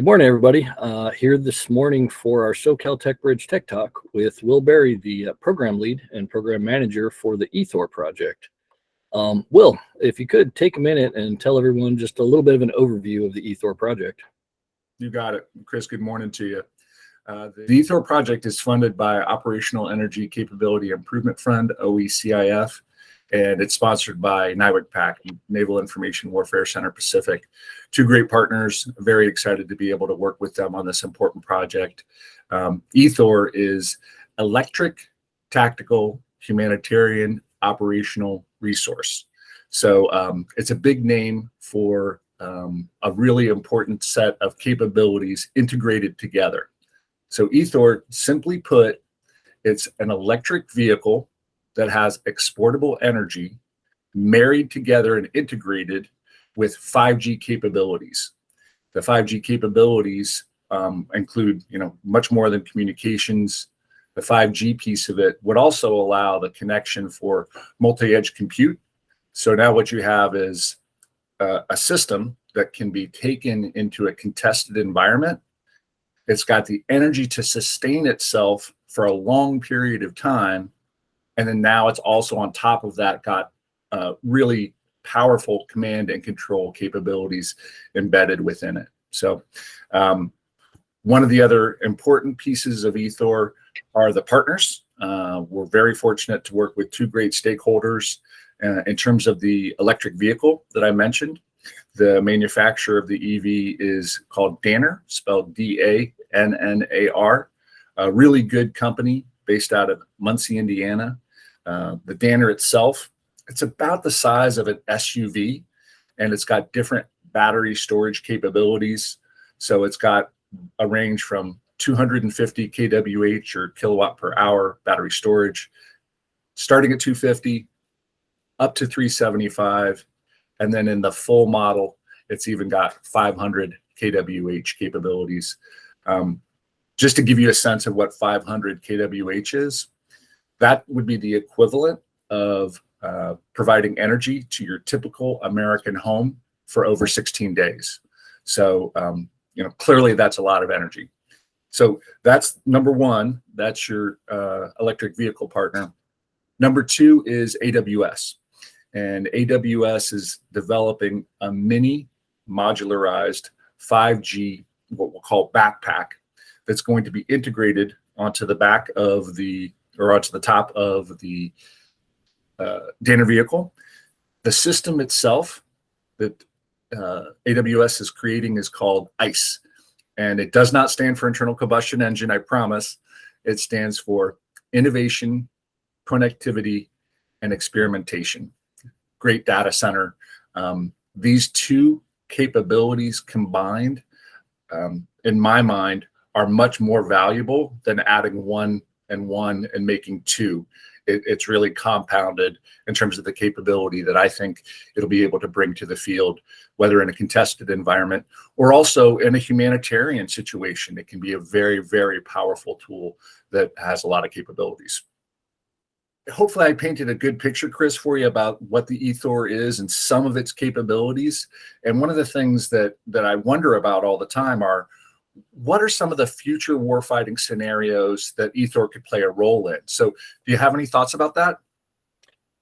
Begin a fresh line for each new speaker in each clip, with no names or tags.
morning, everybody. Here this morning for our SoCal Tech Bridge Tech Talk with Will Berry, the program lead and program manager for the eTHOR project. Will, if you could take a minute and tell everyone just a little bit of an overview of the eTHOR project.
You got it. Chris, good morning to you. The eTHOR project is funded by Operational Energy Capability Improvement Fund, OECIF, and it's sponsored by NIWC-PAC, Naval Information Warfare Center Pacific. Two great partners. Very excited to be able to work with them on this important project. eTHOR is Electric Tactical Humanitarian Operational Resource. So it's a big name for a really important set of capabilities integrated together. So eTHOR, simply put, it's an electric vehicle that has exportable energy married together and integrated with 5G capabilities. The 5G capabilities include, much more than communications. The 5G piece of it would also allow the connection for multi-edge compute. So now what you have is a system that can be taken into a contested environment. It's got the energy to sustain itself for a long period of time. And then now it's also on top of that got really powerful command and control capabilities embedded within it. So one of the other important pieces of eTHOR are the partners. We're very fortunate to work with two great stakeholders in terms of the electric vehicle that I mentioned. The manufacturer of the EV is called Danner, spelled D-A-N-N-A-R, a really good company based out of Muncie, Indiana. The Danner itself, it's about the size of an SUV, and it's got different battery storage capabilities. So it's got a range from 250 kWh or kilowatt per hour battery storage, starting at 250 up to 375. And then in the full model, it's even got 500 kWh capabilities. Just to give you a sense of what 500 kWh is, that would be the equivalent of providing energy to your typical American home for over 16 days. So, clearly that's a lot of energy. So that's number one. That's your electric vehicle partner. Number two is AWS. And AWS is developing a mini modularized 5G, what we'll call backpack, that's going to be integrated onto the back of onto the top of the Danner vehicle. The system itself that AWS is creating is called ICE, and it does not stand for internal combustion engine, I promise. It stands for Innovation, Connectivity, and Experimentation. Great data center. These two capabilities combined, in my mind, are much more valuable than adding one and making two. It's really compounded in terms of the capability that I think it'll be able to bring to the field, whether in a contested environment or also in a humanitarian situation. It can be a very, very powerful tool that has a lot of capabilities. Hopefully I painted a good picture, Chris, for you about what the eTHOR is and some of its capabilities. And one of the things that I wonder about all the time are, what are some of the future warfighting scenarios that eTHOR could play a role in? So do you have any thoughts about that?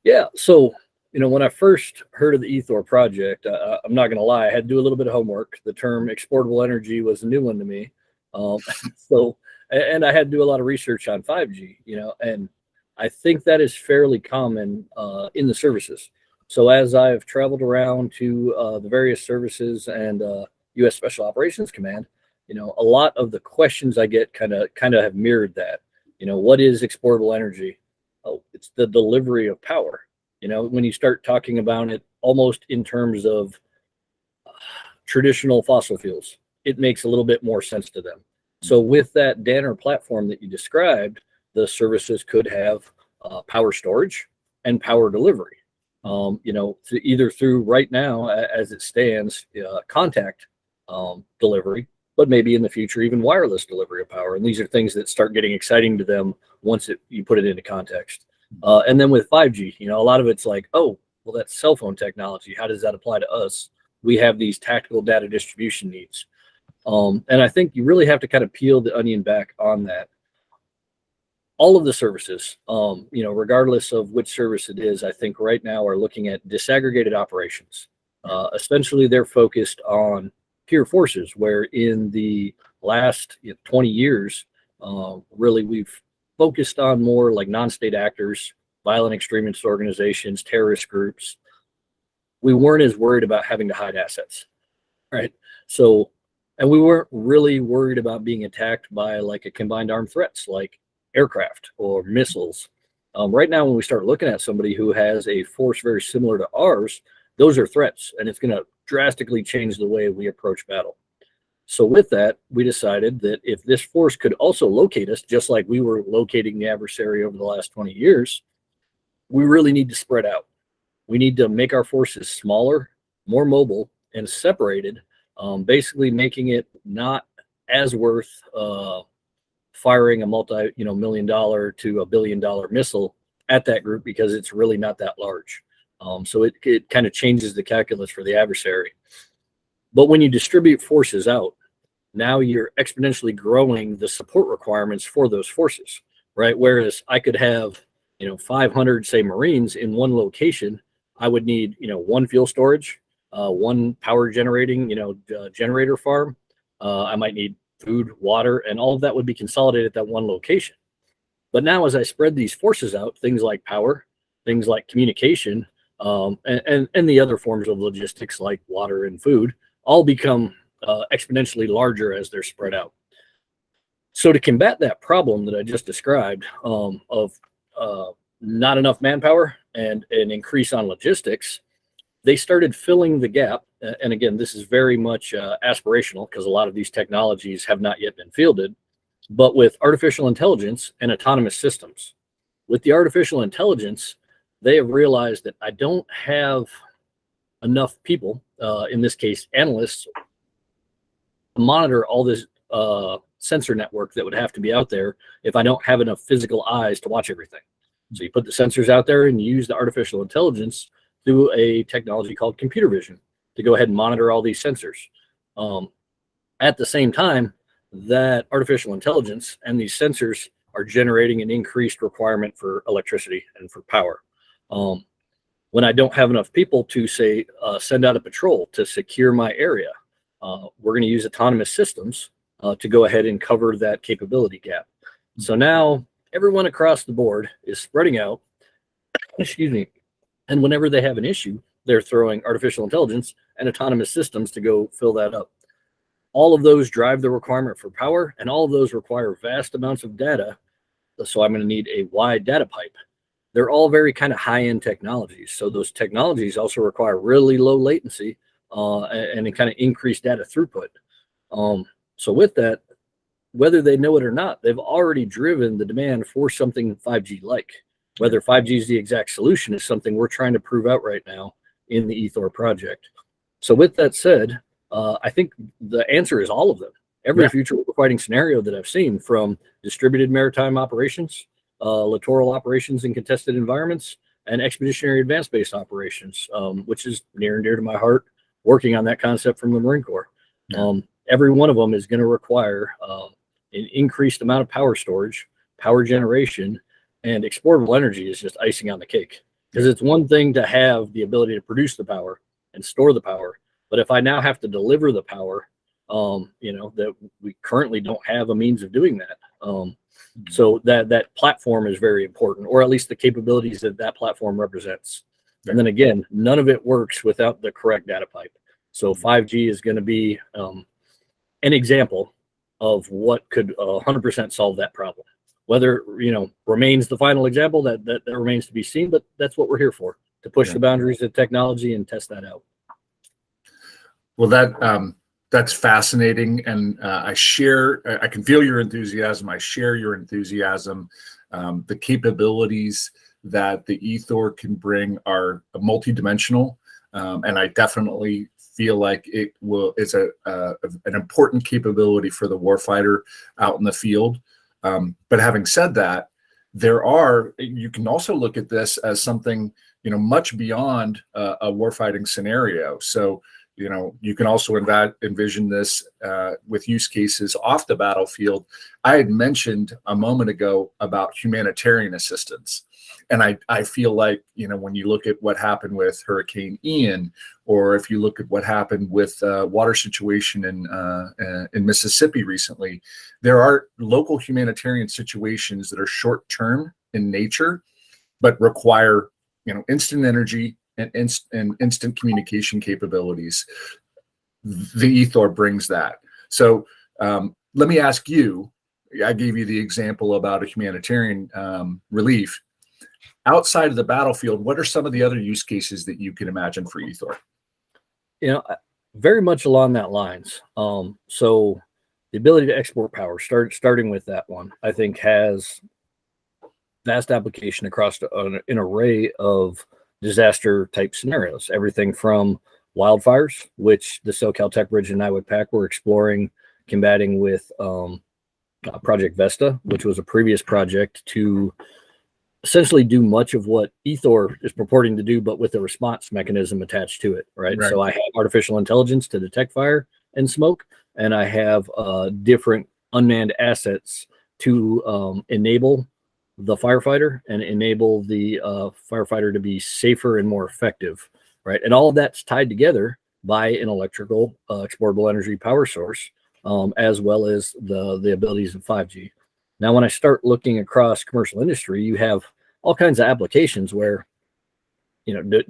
Yeah. So, when I first heard of the eTHOR project, I'm not going to lie, I had to do a little bit of homework. The term exportable energy was a new one to me. And I had to do a lot of research on 5G, and I think that is fairly common in the services. So as I've traveled around to the various services and U.S. Special Operations Command, a lot of the questions I get kind of have mirrored that. What is exportable energy? Oh, it's the delivery of power. When you start talking about it almost in terms of traditional fossil fuels, it makes a little bit more sense to them. So with that Danner platform that you described, the services could have power storage and power delivery. Either through right now, as it stands, contact delivery, but maybe in the future, even wireless delivery of power. And these are things that start getting exciting to them once you put it into context. And then with 5G, a lot of it's like, oh, well, that's cell phone technology. How does that apply to us? We have these tactical data distribution needs. And I think you really have to kind of peel the onion back on that. All of the services, regardless of which service it is, I think right now are looking at disaggregated operations. Essentially, they're focused on peer forces, where in the last 20 years, really we've focused on more like non-state actors, violent extremist organizations, terrorist groups. We weren't as worried about having to hide assets, right? So, and we weren't really worried about being attacked by like a combined armed threats like aircraft or missiles. Right now, when we start looking at somebody who has a force very similar to ours, those are threats, and it's going to drastically change the way we approach battle. So with that, we decided that if this force could also locate us, just like we were locating the adversary over the last 20 years, we really need to spread out. We need to make our forces smaller, more mobile, and separated, basically making it not as worth firing a multi-million-dollar to $1 billion missile at that group, because it's really not that large. So it kind of changes the calculus for the adversary. But when you distribute forces out, now you're exponentially growing the support requirements for those forces, right? Whereas I could have, 500, say, Marines in one location, I would need, one fuel storage, one power generating, generator farm. I might need food, water, and all of that would be consolidated at that one location. But now as I spread these forces out, things like power, things like communication, and the other forms of logistics like water and food all become exponentially larger as they're spread out. So to combat that problem that I just described of not enough manpower and an increase on logistics, they started filling the gap. And again, this is very much aspirational because a lot of these technologies have not yet been fielded, but with artificial intelligence and autonomous systems. With the artificial intelligence, they have realized that I don't have enough people, in this case, analysts, to monitor all this sensor network that would have to be out there if I don't have enough physical eyes to watch everything. So you put the sensors out there and you use the artificial intelligence through a technology called computer vision to go ahead and monitor all these sensors. At the same time, that artificial intelligence and these sensors are generating an increased requirement for electricity and for power. When I don't have enough people to, say, send out a patrol to secure my area, we're going to use autonomous systems to go ahead and cover that capability gap. So now everyone across the board is spreading out, excuse me, and whenever they have an issue, they're throwing artificial intelligence and autonomous systems to go fill that up. All of those drive the requirement for power, and all of those require vast amounts of data. So I'm going to need a wide data pipe. They're all very kind of high-end technologies. So those technologies also require really low latency and a kind of increased data throughput. So with that, whether they know it or not, they've already driven the demand for something 5G-like. Whether 5G is the exact solution is something we're trying to prove out right now in the eTHOR project. So with that said, I think the answer is all of them. Every future warfighting scenario that I've seen, from distributed maritime operations, littoral operations in contested environments, and expeditionary advanced base operations, which is near and dear to my heart, working on that concept from the Marine Corps. Every one of them is going to require an increased amount of power storage, power generation, and exportable energy is just icing on the cake. Because it's one thing to have the ability to produce the power and store the power, but if I now have to deliver the power, that we currently don't have a means of doing that. So that platform is very important, or at least the capabilities that that platform represents. And then again, none of it works without the correct data pipe. So 5G is going to be an example of what could 100% solve that problem. Whether, remains the final example, that remains to be seen, but that's what we're here for, to push the boundaries of technology and test that out.
Well, that's fascinating. And I can feel your enthusiasm. I share your enthusiasm. The capabilities that the eTHOR can bring are multidimensional. And I definitely feel like it's an important capability for the warfighter out in the field. But having said that, you can also look at this as something, much beyond a warfighting scenario. So, You can also envision this with use cases off the battlefield. I had mentioned a moment ago about humanitarian assistance. And I feel like, when you look at what happened with Hurricane Ian, or if you look at what happened with water situation in Mississippi recently, there are local humanitarian situations that are short-term in nature, but require, instant energy and instant communication capabilities. The eTHOR brings that. So let me ask you, I gave you the example about a humanitarian relief. Outside of the battlefield, what are some of the other use cases that you can imagine for eTHOR?
Very much along that lines. So the ability to export power, starting with that one, I think has vast application across an array of disaster type scenarios. Everything from wildfires, which the SoCal Tech Bridge and Niwot Pack were exploring, combating with Project Vesta, which was a previous project to essentially do much of what eTHOR is purporting to do, but with a response mechanism attached to it, right? So I have artificial intelligence to detect fire and smoke, and I have different unmanned assets to enable the firefighter and enable the firefighter to be safer and more effective, right? And all of that's tied together by an electrical exportable energy power source, as well as the abilities of 5G. Now, when I start looking across commercial industry, you have all kinds of applications where,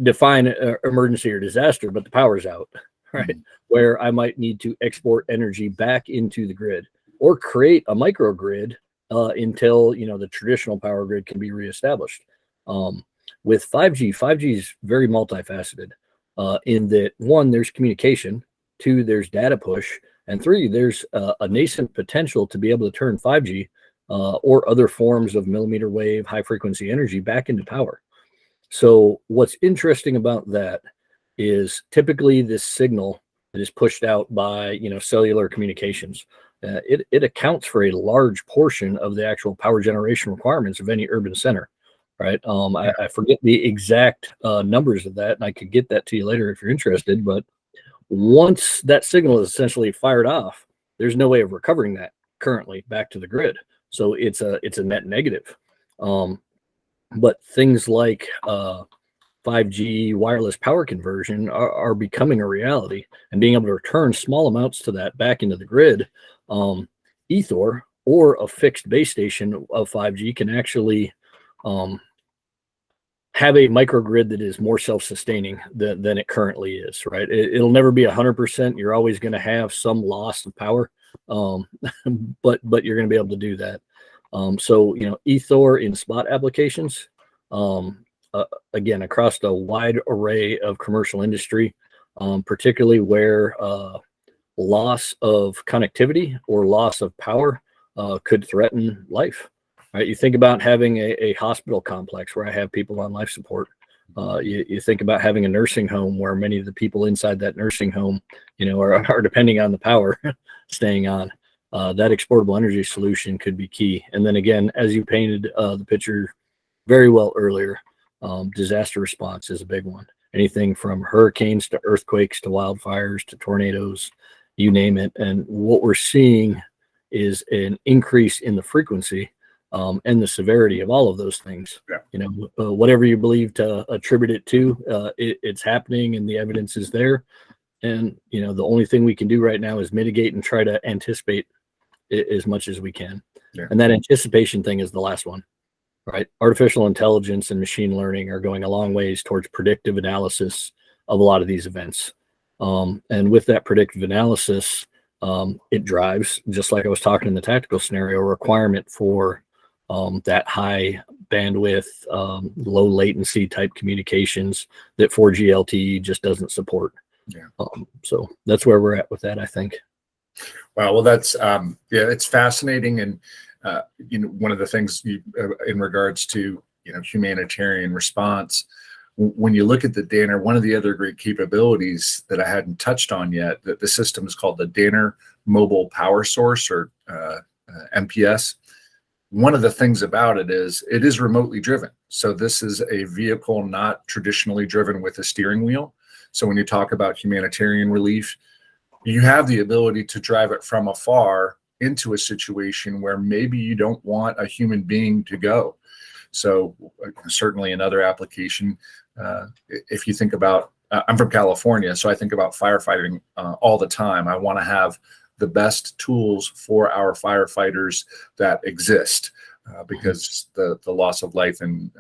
define emergency or disaster, but the power's out, right? Mm-hmm. Where I might need to export energy back into the grid or create a microgrid until, the traditional power grid can be reestablished. With 5G is very multifaceted in that, one, there's communication, two, there's data push, and three, there's a nascent potential to be able to turn 5G or other forms of millimeter wave, high frequency energy back into power. So what's interesting about that is typically this signal that is pushed out by, cellular communications. It accounts for a large portion of the actual power generation requirements of any urban center, right? I forget the exact numbers of that, and I could get that to you later if you're interested. But once that signal is essentially fired off, there's no way of recovering that currently back to the grid. So it's a net negative. But things like 5G wireless power conversion are becoming a reality, and being able to return small amounts to that back into the grid, eTHOR or a fixed base station of 5G can actually have a microgrid that is more self-sustaining than it currently is, right? It'll never be 100%. You're always going to have some loss of power, but you're going to be able to do that. So, eTHOR in spot applications, again, across a wide array of commercial industry, particularly where loss of connectivity or loss of power could threaten life. Right? You think about having a hospital complex where I have people on life support. You think about having a nursing home where many of the people inside that nursing home, are depending on the power staying on. That exportable energy solution could be key. And then again, as you painted the picture very well earlier, disaster response is a big one. Anything from hurricanes to earthquakes to wildfires to tornadoes, you name it. And what we're seeing is an increase in the frequency and the severity of all of those things. Yeah. Whatever you believe to attribute it to, it's happening and the evidence is there. And, the only thing we can do right now is mitigate and try to anticipate as much as we can. Yeah. And that anticipation thing is the last one, right? Artificial intelligence and machine learning are going a long ways towards predictive analysis of a lot of these events. And with that predictive analysis, it drives, just like I was talking in the tactical scenario, a requirement for that high bandwidth, low latency type communications that 4G LTE just doesn't support. Yeah. So that's where we're at with that, I think.
Wow. Well, that's it's fascinating, and one of the things in regards to humanitarian response, when you look at the Danner, one of the other great capabilities that I hadn't touched on yet, that the system is called the Danner Mobile Power Source, or MPS. one of the things about it is remotely driven. So this is a vehicle not traditionally driven with a steering wheel. So when you talk about humanitarian relief, you have the ability to drive it from afar into a situation where maybe you don't want a human being to go. So certainly another application, if you think about, I'm from California, so I think about firefighting all the time. I want to have the best tools for our firefighters that exist because the loss of life and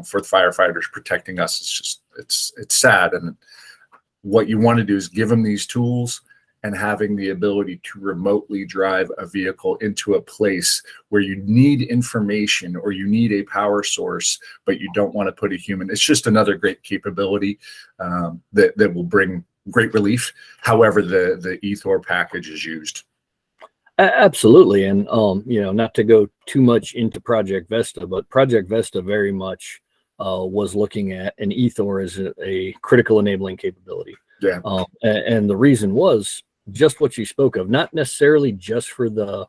for the firefighters protecting us is just it's sad. And what you want to do is give them these tools, and having the ability to remotely drive a vehicle into a place where you need information or you need a power source, but you don't want to put a human. It's just another great capability that will bring great relief, however the eTHOR package is used.
Absolutely. And, not to go too much into Project Vesta, but Project Vesta very much was looking at an eTHOR as a critical enabling capability.
Yeah.
And the reason was just what you spoke of, not necessarily just for the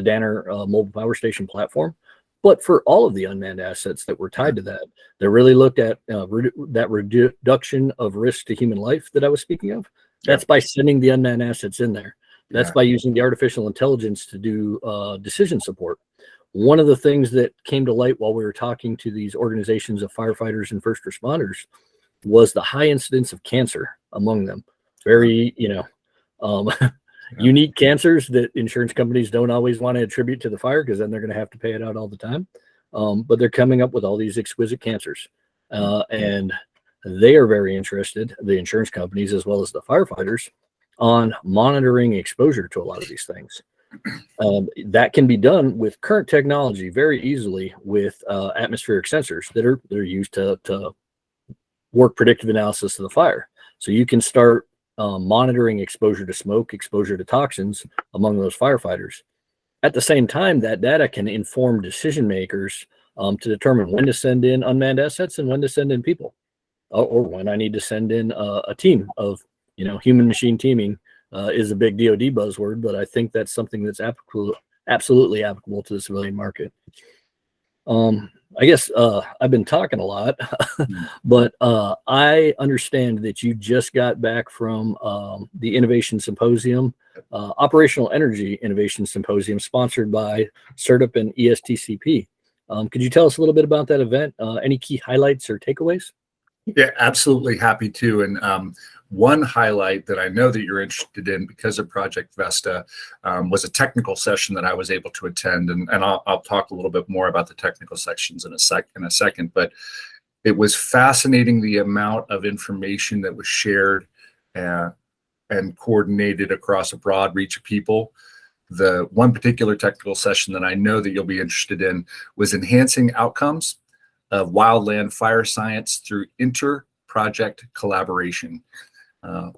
Danner mobile power station platform, but for all of the unmanned assets that were tied to that. They really looked at that reduction of risk to human life that I was speaking of. That's by sending the unmanned assets in there. That's by using the artificial intelligence to do decision support. One of the things that came to light while we were talking to these organizations of firefighters and first responders was the high incidence of cancer among them. Very, unique cancers that insurance companies don't always want to attribute to the fire because then they're going to have to pay it out all the time. But they're coming up with all these exquisite cancers. And they are very interested, the insurance companies as well as the firefighters, on monitoring exposure to a lot of these things. That can be done with current technology very easily with atmospheric sensors that are used to work predictive analysis of the fire. So you can start monitoring exposure to smoke, exposure to toxins among those firefighters. At the same time, that data can inform decision makers to determine when to send in unmanned assets and when to send in people, or when I need to send in a team of, human machine teaming is a big DoD buzzword, but I think that's something that's absolutely applicable to the civilian market. I guess I've been talking a lot, but I understand that you just got back from the Innovation Symposium, Operational Energy Innovation Symposium, sponsored by CERTIP and ESTCP. Could you tell us a little bit about that event? Any key highlights or takeaways?
Yeah, absolutely happy to. And one highlight that I know that you're interested in because of Project Vesta was a technical session that I was able to attend. And I'll talk a little bit more about the technical sections in a second. But it was fascinating the amount of information that was shared and coordinated across a broad reach of people. The one particular technical session that I know that you'll be interested in was enhancing outcomes of wildland fire science through inter-project collaboration.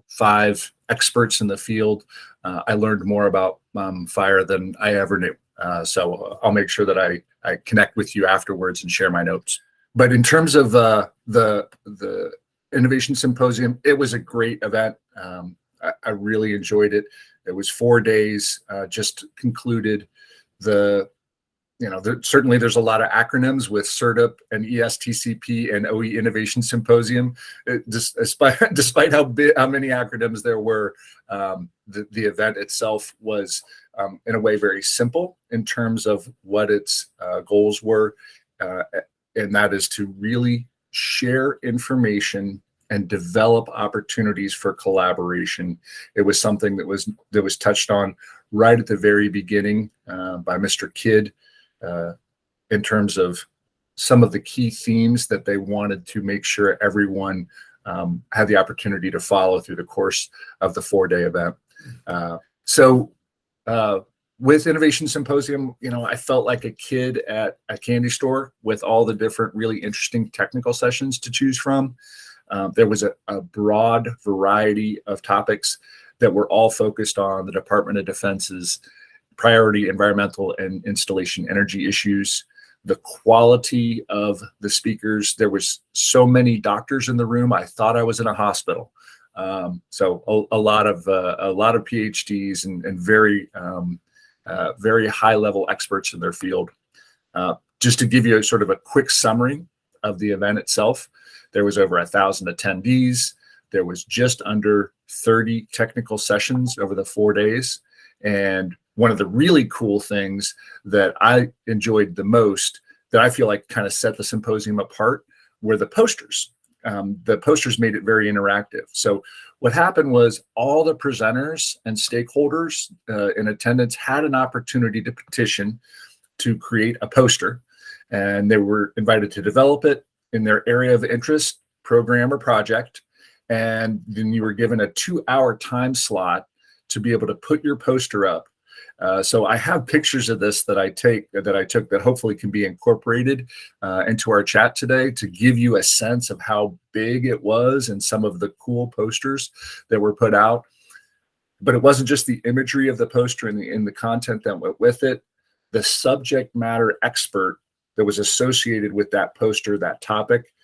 5 experts in the field. I learned more about fire than I ever knew. So I'll make sure that I connect with you afterwards and share my notes. But in terms of the Innovation Symposium, it was a great event. I really enjoyed it. It was 4 days, just concluded. Certainly there's a lot of acronyms with CERTIP and ESTCP and OE Innovation Symposium. Despite how many acronyms there were, the event itself was in a way very simple in terms of what its goals were, and that is to really share information and develop opportunities for collaboration. It was something that was touched on right at the very beginning by Mr. Kidd. In terms of some of the key themes that they wanted to make sure everyone had the opportunity to follow through the course of the 4-day event. So with Innovation Symposium, I felt like a kid at a candy store with all the different really interesting technical sessions to choose from. There was a broad variety of topics that were all focused on the Department of Defense's priority environmental and installation energy issues, the quality of the speakers. There was so many doctors in the room. I thought I was in a hospital. So a lot of PhDs and very high level experts in their field. Just to give you sort of a quick summary of the event itself, there was over 1,000 attendees. There was just under 30 technical sessions over the 4 days. And one of the really cool things that I enjoyed the most, that I feel like kind of set the symposium apart, were the posters. The posters made it very interactive. So what happened was all the presenters and stakeholders in attendance had an opportunity to petition to create a poster, and they were invited to develop it in their area of interest, program or project. And then you were given a 2-hour time slot to be able to put your poster up. So I have pictures of this that I took that hopefully can be incorporated into our chat today to give you a sense of how big it was and some of the cool posters that were put out. But it wasn't just the imagery of the poster and the content that went with it. The subject matter expert that was associated with that poster, that topic,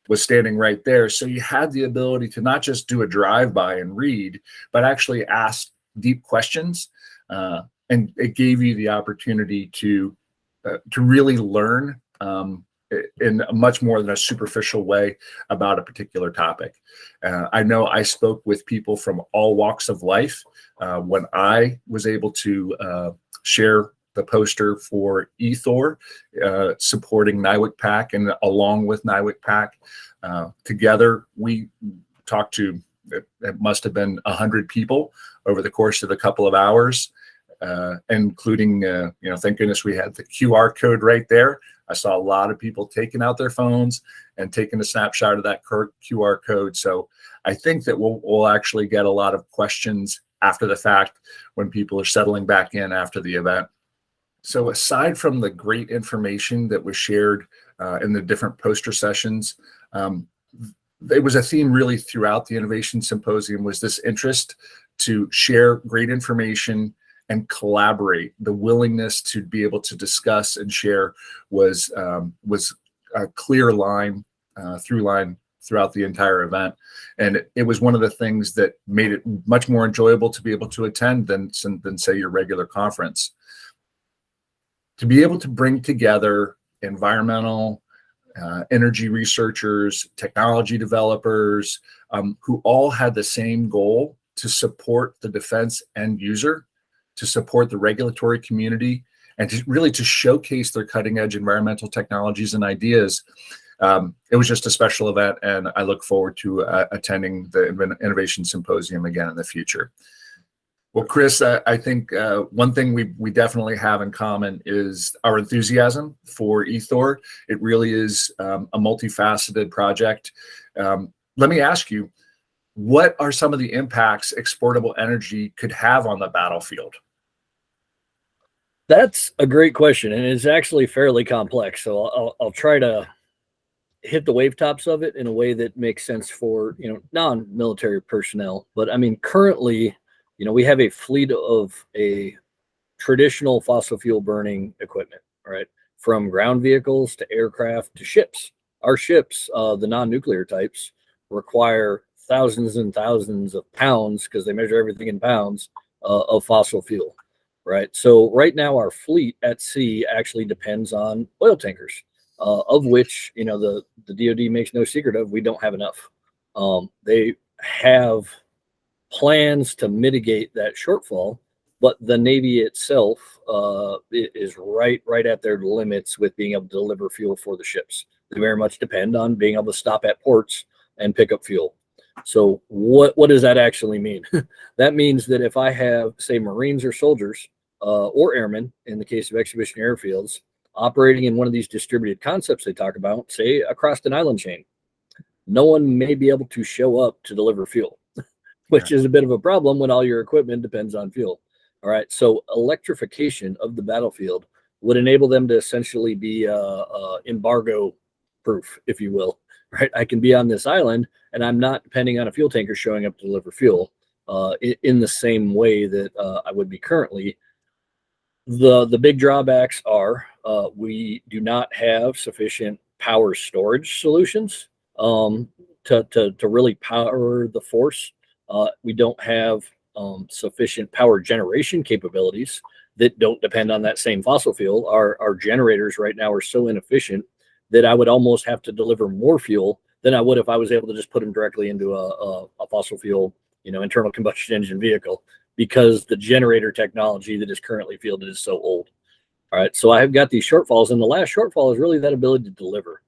was standing right there. So you had the ability to not just do a drive-by and read, but actually ask deep questions. And it gave you the opportunity to really learn in a much more than a superficial way about a particular topic. I know I spoke with people from all walks of life when I was able to share the poster for eTHOR, supporting NIWC PAC, and along with NIWC PAC, together we talked to, it must have been 100 people over the course of a couple of hours, including, thank goodness we had the QR code right there. I saw a lot of people taking out their phones and taking a snapshot of that QR code. So I think that we'll actually get a lot of questions after the fact when people are settling back in after the event. So aside from the great information that was shared in the different poster sessions, there was a theme really throughout the Innovation Symposium, was this interest to share great information and collaborate. The willingness to be able to discuss and share was a clear line, through line throughout the entire event. And it was one of the things that made it much more enjoyable to be able to attend than say your regular conference. To be able to bring together environmental, energy researchers, technology developers, who all had the same goal to support the defense end user, to support the regulatory community, and to really to showcase their cutting edge environmental technologies and ideas. It was just a special event, and I look forward to attending the Innovation Symposium again in the future. Well, Chris, I think one thing we definitely have in common is our enthusiasm for eTHOR. It really is a multifaceted project. Let me ask you, what are some of the impacts exportable energy could have on the battlefield?
That's a great question, and it's actually fairly complex. So I'll try to hit the wave tops of it in a way that makes sense for non-military personnel. But I mean, currently, we have a fleet of a traditional fossil fuel burning equipment, right? From ground vehicles to aircraft to ships. Our ships, the non-nuclear types, require thousands and thousands of pounds, because they measure everything in pounds, of fossil fuel, right? So right now our fleet at sea actually depends on oil tankers, of which, the DoD makes no secret of, we don't have enough. They have plans to mitigate that shortfall, but the Navy itself is right at their limits with being able to deliver fuel for the ships. They very much depend on being able to stop at ports and pick up fuel. So what does that actually mean? That means that if I have, say, Marines or soldiers or airmen, in the case of exhibition airfields, operating in one of these distributed concepts they talk about, say across an island chain, no one may be able to show up to deliver fuel, which is a bit of a problem when all your equipment depends on fuel. All right. So electrification of the battlefield would enable them to essentially be embargo proof, if you will, right? I can be on this island and I'm not depending on a fuel tanker showing up to deliver fuel in the same way that I would be currently. The big drawbacks are we do not have sufficient power storage solutions to really power the force. We don't have sufficient power generation capabilities that don't depend on that same fossil fuel. Our generators right now are so inefficient that I would almost have to deliver more fuel than I would if I was able to just put them directly into a fossil fuel, internal combustion engine vehicle, because the generator technology that is currently fielded is so old. All right, so I've got these shortfalls, and the last shortfall is really that ability to deliver.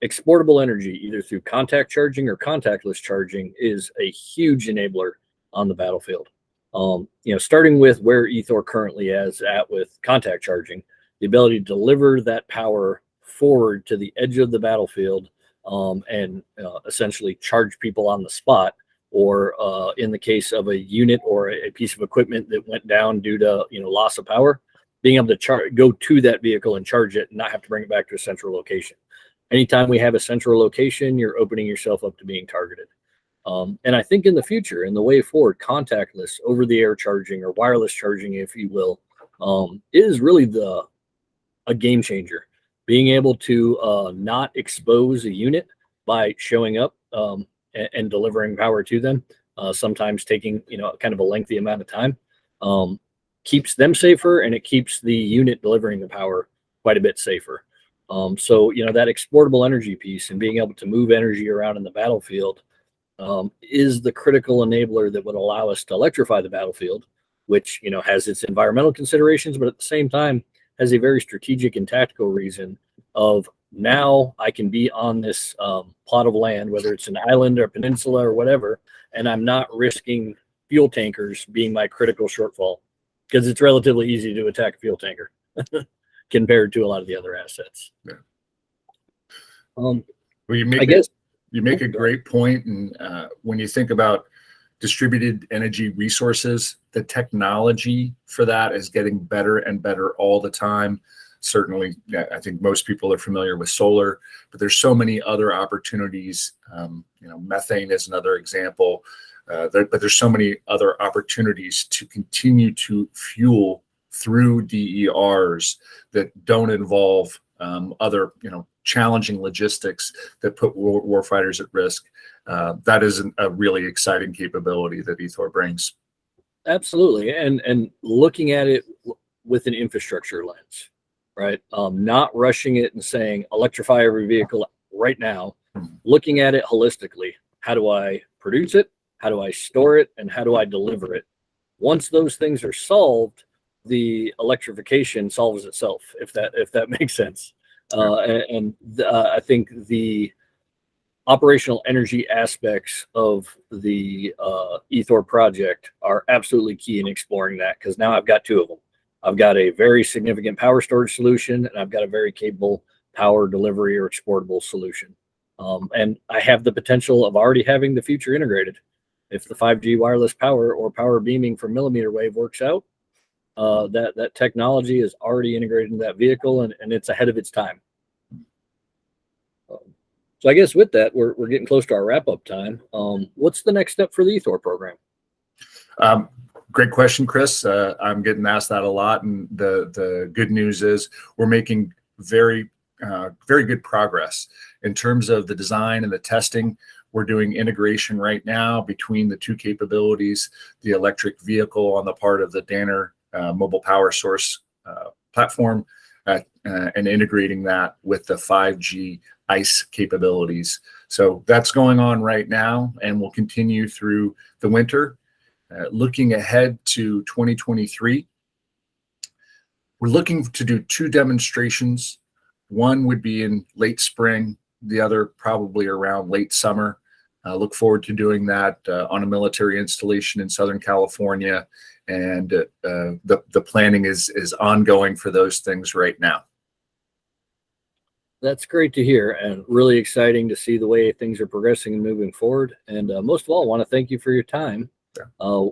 Exportable energy, either through contact charging or contactless charging, is a huge enabler on the battlefield. Starting with where eTHOR currently is at with contact charging, the ability to deliver that power forward to the edge of the battlefield, and essentially charge people on the spot, or in the case of a unit or a piece of equipment that went down due to loss of power, being able to go to that vehicle and charge it and not have to bring it back to a central location. Anytime we have a central location, you're opening yourself up to being targeted. And I think in the future, in the way forward, contactless over-the-air charging, or wireless charging, if you will, is really a game changer. Being able to not expose a unit by showing up and delivering power to them, sometimes taking kind of a lengthy amount of time, keeps them safer, and it keeps the unit delivering the power quite a bit safer. So that exportable energy piece and being able to move energy around in the battlefield is the critical enabler that would allow us to electrify the battlefield, which has its environmental considerations, but at the same time has a very strategic and tactical reason of, now I can be on this plot of land, whether it's an island or a peninsula or whatever, and I'm not risking fuel tankers being my critical shortfall, because it's relatively easy to attack a fuel tanker compared to a lot of the other assets.
Yeah.
Well,
you make a great point, and when you think about distributed energy resources, the technology for that is getting better and better all the time. Certainly, I think most people are familiar with solar, but there's so many other opportunities. Methane is another example, but there's so many other opportunities to continue to fuel through DERs that don't involve other, challenging logistics that put warfighters at risk. That is a really exciting capability that eTHOR brings.
Absolutely, and looking at it with an infrastructure lens, right? Not rushing it and saying electrify every vehicle right now. Looking at it holistically. How do I produce it? How do I store it? And how do I deliver it? Once those things are solved, the electrification solves itself, if that makes sense. I think the operational energy aspects of the eTHOR project are absolutely key in exploring that, because now I've got two of them. I've got a very significant power storage solution, and I've got a very capable power delivery or exportable solution. And I have the potential of already having the future integrated. If the 5G wireless power or power beaming for millimeter wave works out, that technology is already integrated into that vehicle, and it's ahead of its time. So I guess with that, we're getting close to our wrap-up time. What's the next step for the eTHOR program?
Great question, Chris. I'm getting asked that a lot, and the good news is we're making very good progress in terms of the design and the testing. We're doing integration right now between the two capabilities, the electric vehicle on the part of the Danner mobile power source platform, and integrating that with the 5G ICE capabilities. So that's going on right now, and will continue through the winter. Looking ahead to 2023, we're looking to do two demonstrations. One would be in late spring, the other probably around late summer. Look forward to doing that on a military installation in Southern California, and the planning is ongoing for those things right now.
That's great to hear, and really exciting to see the way things are progressing and moving forward. And most of all, I want to thank you for your time. Yeah.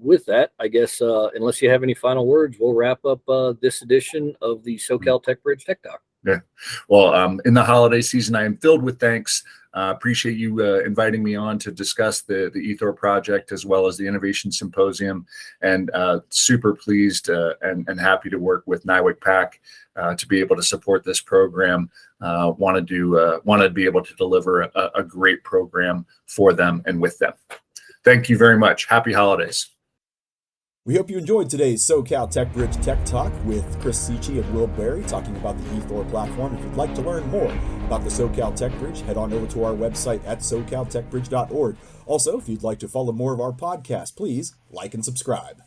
With that, I guess, unless you have any final words, we'll wrap up this edition of the SoCal Tech Bridge Tech Talk.
Yeah. Well, in the holiday season, I am filled with thanks. Appreciate you inviting me on to discuss the eTHOR project as well as the Innovation Symposium, and super pleased and happy to work with NIWC PAC to be able to support this program. Want to be able to deliver a great program for them and with them. Thank you very much. Happy holidays.
We hope you enjoyed today's SoCal Tech Bridge Tech Talk with Chris Cichy and Will Berry talking about the eTHOR platform. If you'd like to learn more about the SoCal Tech Bridge, head on over to our website at socaltechbridge.org. Also, if you'd like to follow more of our podcasts, please like and subscribe.